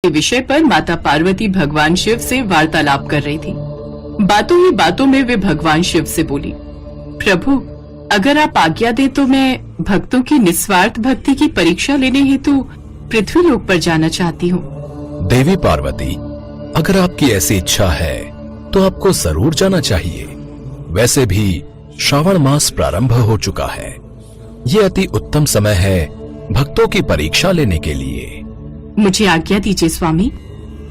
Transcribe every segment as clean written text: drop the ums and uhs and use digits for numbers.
के विषय पर माता पार्वती भगवान शिव से वार्तालाप कर रही थी। बातों ही बातों में वे भगवान शिव से बोली, प्रभु, अगर आप आज्ञा दे तो मैं भक्तों की निस्वार्थ भक्ति की परीक्षा लेने हेतु पृथ्वी लोक पर जाना चाहती हूँ। देवी पार्वती, अगर आपकी ऐसी इच्छा है तो आपको जरूर जाना चाहिए। वैसे भी श्रावण मास प्रारंभ हो चुका है। ये अति उत्तम समय है भक्तों की परीक्षा लेने के लिए। मुझे आज्ञा दीजिए स्वामी।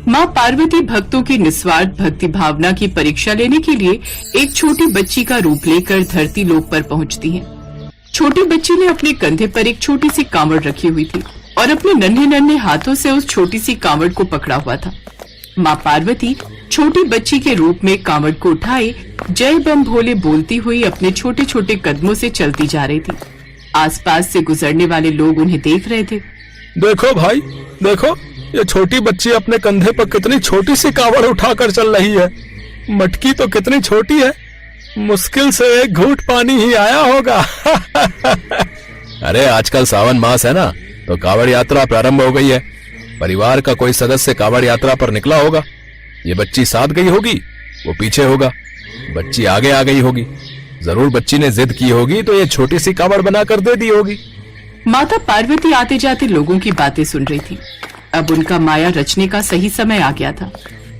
माँ पार्वती भक्तों की निस्वार्थ भक्ति भावना की परीक्षा लेने के लिए एक छोटी बच्ची का रूप लेकर धरती लोक पर पहुँचती है। छोटी बच्ची ने अपने कंधे पर एक छोटी सी कांवड़ रखी हुई थी और अपने नन्हे नन्हे हाथों से उस छोटी सी कांवड़ को पकड़ा हुआ था। माँ पार्वती छोटी बच्ची के रूप में कांवड़ को उठाए जय बम भोले बोलती हुई अपने छोटे छोटे कदमों से चलती जा रही थी। आसपास से गुजरने वाले लोग उन्हें देख रहे थे। देखो भाई, देखो, ये छोटी बच्ची अपने कंधे पर कितनी छोटी सी कावड़ उठाकर चल रही है। मटकी तो कितनी छोटी है, मुश्किल से एक घूंट पानी ही आया होगा। अरे आजकल सावन मास है ना, तो कावड़ यात्रा प्रारंभ हो गई है। परिवार का कोई सदस्य कावड़ यात्रा पर निकला होगा। ये बच्ची साथ गई होगी, वो पीछे होगा, बच्ची आगे आ गई होगी। जरूर बच्ची ने जिद की होगी तो ये छोटी सी कावड़ बनाकर दे दी होगी। माता पार्वती आते जाते लोगों की बातें सुन रही थी। अब उनका माया रचने का सही समय आ गया था।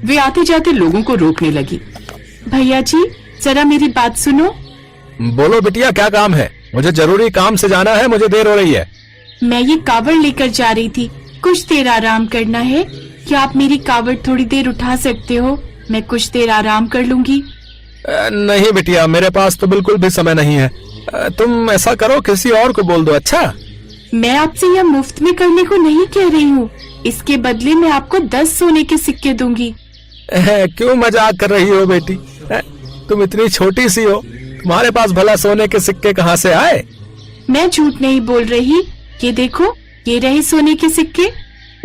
वे आते जाते लोगों को रोकने लगी। भैया जी, जरा मेरी बात सुनो। बोलो बिटिया, क्या काम है? मुझे जरूरी काम से जाना है, मुझे देर हो रही है। मैं ये कावड़ लेकर जा रही थी, कुछ देर आराम करना है। क्या आप मेरी कावड़ थोड़ी देर उठा सकते हो? मैं कुछ देर आराम कर लूंगी। नहीं बिटिया, मेरे पास तो बिल्कुल भी समय नहीं है। तुम ऐसा करो, किसी और को बोल दो। अच्छा, मैं आपसे यह मुफ्त में करने को नहीं कह रही हूँ। इसके बदले मैं आपको 10 सोने के सिक्के दूंगी। क्यों मजाक कर रही हो बेटी? तुम इतनी छोटी सी हो, तुम्हारे पास भला सोने के सिक्के कहाँ से आए? मैं झूठ नहीं बोल रही। ये देखो, ये रहे सोने के सिक्के।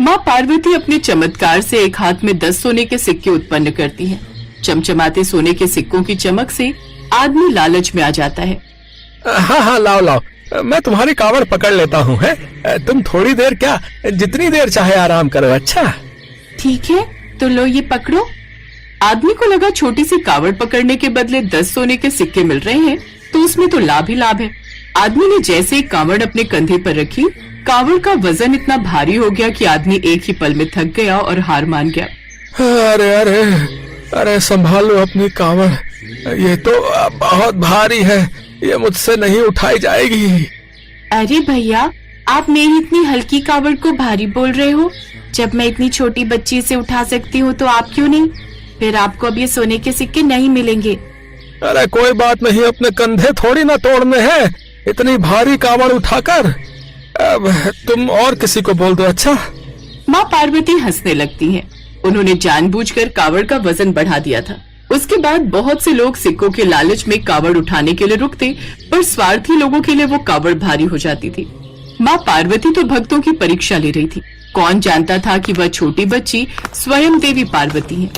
माँ पार्वती अपने चमत्कार से एक हाथ में 10 सोने के सिक्के उत्पन्न करती है। चमचमाते सोने के सिक्कों की चमक से आदमी लालच में आ जाता है। हाँ हाँ, लाओ लाओ, मैं तुम्हारी कावड़ पकड़ लेता हूँ। है तुम थोड़ी देर क्या, जितनी देर चाहे आराम करो। अच्छा ठीक है, तो लो ये पकड़ो। आदमी को लगा छोटी सी कावड़ पकड़ने के बदले 10 सोने के सिक्के मिल रहे हैं तो उसमें तो लाभ ही लाभ है। आदमी ने जैसे ही कावड़ अपने कंधे पर रखी, कावड़ का वजन इतना भारी हो गया कि आदमी एक ही पल में थक गया और हार मान गया। अरे अरे अरे, संभालो अपनी कावड़, ये तो बहुत भारी है, ये मुझसे नहीं उठाई जाएगी। अरे भैया, आप मेरी इतनी हल्की कावड़ को भारी बोल रहे हो? जब मैं इतनी छोटी बच्ची से उठा सकती हूँ तो आप क्यों नहीं? फिर आपको अब ये सोने के सिक्के नहीं मिलेंगे। अरे कोई बात नहीं, अपने कंधे थोड़ी ना तोड़ने हैं इतनी भारी कावड़ उठाकर। अब तुम और किसी को बोल दो। अच्छा। माँ पार्वती हंसने लगती हैं। उन्होंने जानबूझकर कावड़ का वजन बढ़ा दिया था। उसके बाद बहुत से लोग सिक्कों के लालच में कावड़ उठाने के लिए रुकते, पर स्वार्थी लोगों के लिए वो कावड़ भारी हो जाती थी। माँ पार्वती तो भक्तों की परीक्षा ले रही थी। कौन जानता था कि वह छोटी बच्ची स्वयं देवी पार्वती है।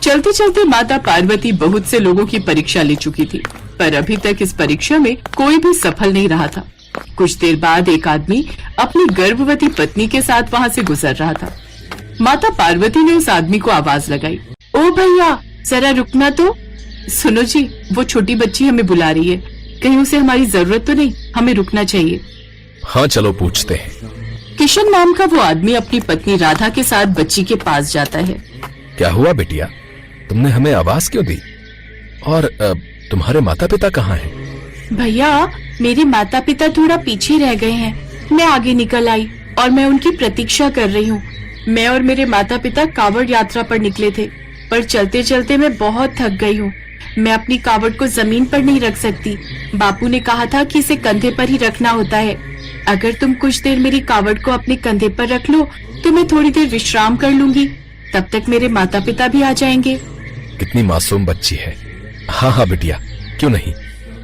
चलते चलते माता पार्वती बहुत से लोगों की परीक्षा ले चुकी थी, पर अभी तक इस परीक्षा में कोई भी सफल नहीं रहा था। कुछ देर बाद एक आदमी अपनी गर्भवती पत्नी के साथ वहाँ से गुजर रहा था। माता पार्वती ने उस आदमी को आवाज लगाई, ओ भैया, जरा रुकना तो। सुनो जी, वो छोटी बच्ची हमें बुला रही है, कहीं उसे हमारी जरूरत तो नहीं? हमें रुकना चाहिए। हाँ चलो, पूछते हैं। किशन नाम का वो आदमी अपनी पत्नी राधा के साथ बच्ची के पास जाता है। क्या हुआ बेटिया, तुमने हमें आवाज क्यों दी? और तुम्हारे माता पिता कहाँ हैं? भैया, मेरे माता पिता थोड़ा पीछे रह गए हैं। मैं आगे निकल आई और मैं उनकी प्रतीक्षा कर रही हूँ। मैं और मेरे माता पिता कावड़ यात्रा पर निकले थे, पर चलते चलते मैं बहुत थक गई हूँ। मैं अपनी कावड़ को जमीन पर नहीं रख सकती। बापू ने कहा था कि इसे कंधे पर ही रखना होता है। अगर तुम कुछ देर मेरी कावड़ को अपने कंधे पर रख लो तो मैं थोड़ी देर विश्राम कर लूंगी। तब तक मेरे माता पिता भी आ जाएंगे। कितनी मासूम बच्ची है। हाँ हाँ बिटिया, क्यों नहीं,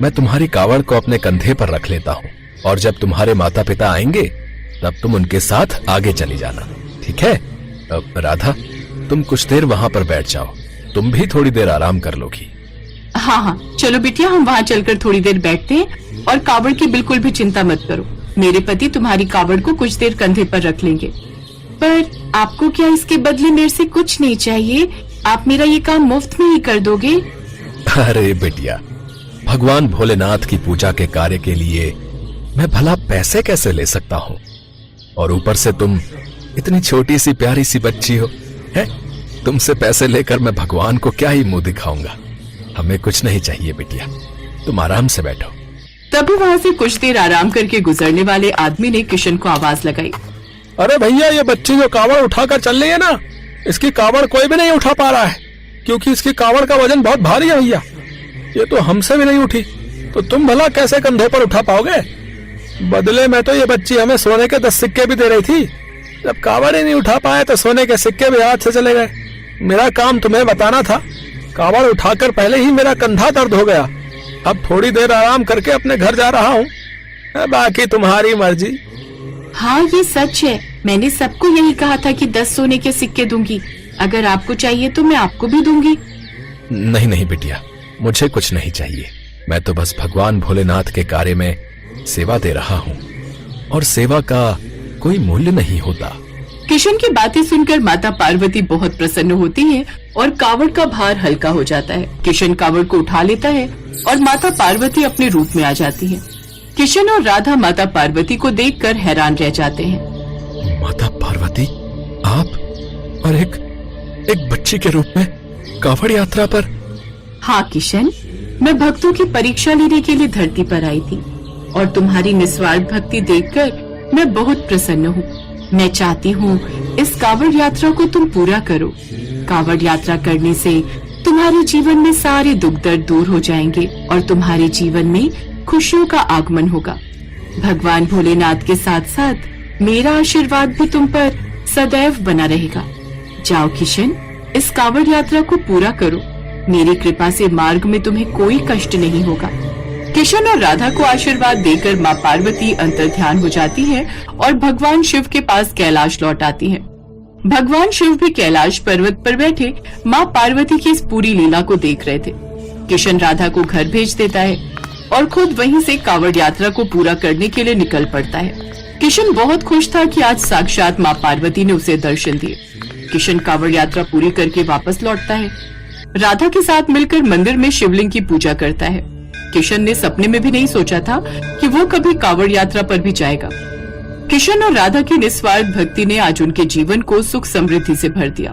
मैं तुम्हारी कावड़ को अपने कंधे पर रख लेता हूँ और जब तुम्हारे माता पिता आएंगे तब तुम उनके साथ आगे चली जाना, ठीक है? राधा, तुम कुछ देर वहाँ पर बैठ जाओ, तुम भी थोड़ी देर आराम कर लोगी। हाँ हाँ, चलो बिटिया, हम वहाँ चलकर थोड़ी देर बैठते हैं और कावड़ की बिल्कुल भी चिंता मत करो। मेरे पति तुम्हारी कावड़ को कुछ देर कंधे पर रख लेंगे। पर आपको क्या इसके बदले मेरे से कुछ नहीं चाहिए? आप मेरा ये काम मुफ्त में ही कर दोगे? अरे बिटिया, भगवान भोलेनाथ की पूजा के कार्य के लिए मैं भला पैसे कैसे ले सकता हूँ? और ऊपर से तुम इतनी छोटी सी प्यारी सी बच्ची हो, है? तुमसे पैसे लेकर मैं भगवान को क्या ही मुंह दिखाऊंगा? हमें कुछ नहीं चाहिए बिटिया, तुम आराम से बैठो। तभी वहाँ से कुछ देर आराम करके गुजरने वाले आदमी ने किशन को आवाज लगाई। अरे भैया, ये बच्ची जो कावड़ उठाकर चल रही है ना, इसकी कावड़ कोई भी नहीं उठा पा रहा है, क्योंकि इसकी कावड़ का वजन बहुत भारी है भैया। ये तो हमसे भी नहीं उठी, तो तुम भला कैसे कंधे पर उठा पाओगे? बदले में तो ये बच्ची हमें सोने के 10 सिक्के भी दे रही थी। जब कावड़ ही नहीं उठा पाए तो सोने के सिक्के भी हाथ से चले गए। मेरा काम तुम्हें बताना था। कावड़ उठाकर पहले ही मेरा कंधा दर्द हो गया। अब थोड़ी देर आराम करके अपने घर जा रहा हूँ, बाकी तुम्हारी मर्जी। हाँ, ये सच है। मैंने सबको यही कहा था कि 10 सोने के सिक्के दूंगी। अगर आपको चाहिए तो मैं आपको भी दूंगी। नहीं नहीं बिटिया, मुझे कुछ नहीं चाहिए। मैं तो बस भगवान भोलेनाथ के कार्य में सेवा दे रहा हूँ, और सेवा का कोई मूल्य नहीं होता। किशन की बातें सुनकर माता पार्वती बहुत प्रसन्न होती है और कावड़ का भार हल्का हो जाता है। किशन कावड़ को उठा लेता है और माता पार्वती अपने रूप में आ जाती है। किशन और राधा माता पार्वती को देखकर हैरान रह जाते हैं। माता पार्वती, आप और एक बच्ची के रूप में कावड़ यात्रा पर? हाँ किशन, मैं भक्तों की परीक्षा लेने के लिए धरती पर आई थी और तुम्हारी निस्वार्थ भक्ति देखकर मैं बहुत प्रसन्न हूँ। मैं चाहती हूँ इस कावड़ यात्रा को तुम पूरा करो। कावड़ यात्रा करने से तुम्हारे जीवन में सारे दुख दर्द दूर हो जाएंगे और तुम्हारे जीवन में खुशियों का आगमन होगा। भगवान भोलेनाथ के साथ साथ मेरा आशीर्वाद भी तुम पर सदैव बना रहेगा। जाओ किशन, इस कावड़ यात्रा को पूरा करो। मेरी कृपा से मार्ग में तुम्हें कोई कष्ट नहीं होगा। किशन और राधा को आशीर्वाद देकर माँ पार्वती अंतर्ध्यान हो जाती है और भगवान शिव के पास कैलाश लौट आती है। भगवान शिव भी कैलाश पर्वत पर बैठे माँ पार्वती की इस पूरी लीला को देख रहे थे। किशन राधा को घर भेज देता है और खुद वहीं से कावड़ यात्रा को पूरा करने के लिए निकल पड़ता है। किशन बहुत खुश था कि आज साक्षात माँ पार्वती ने उसे दर्शन दिए। किशन कावड़ यात्रा पूरी करके वापस लौटता है। राधा के साथ मिलकर मंदिर में शिवलिंग की पूजा करता है। किशन ने सपने में भी नहीं सोचा था कि वो कभी कावड़ यात्रा पर भी जाएगा। किशन और राधा की निस्वार्थ भक्ति ने आज उनके जीवन को सुख समृद्धि से भर दिया।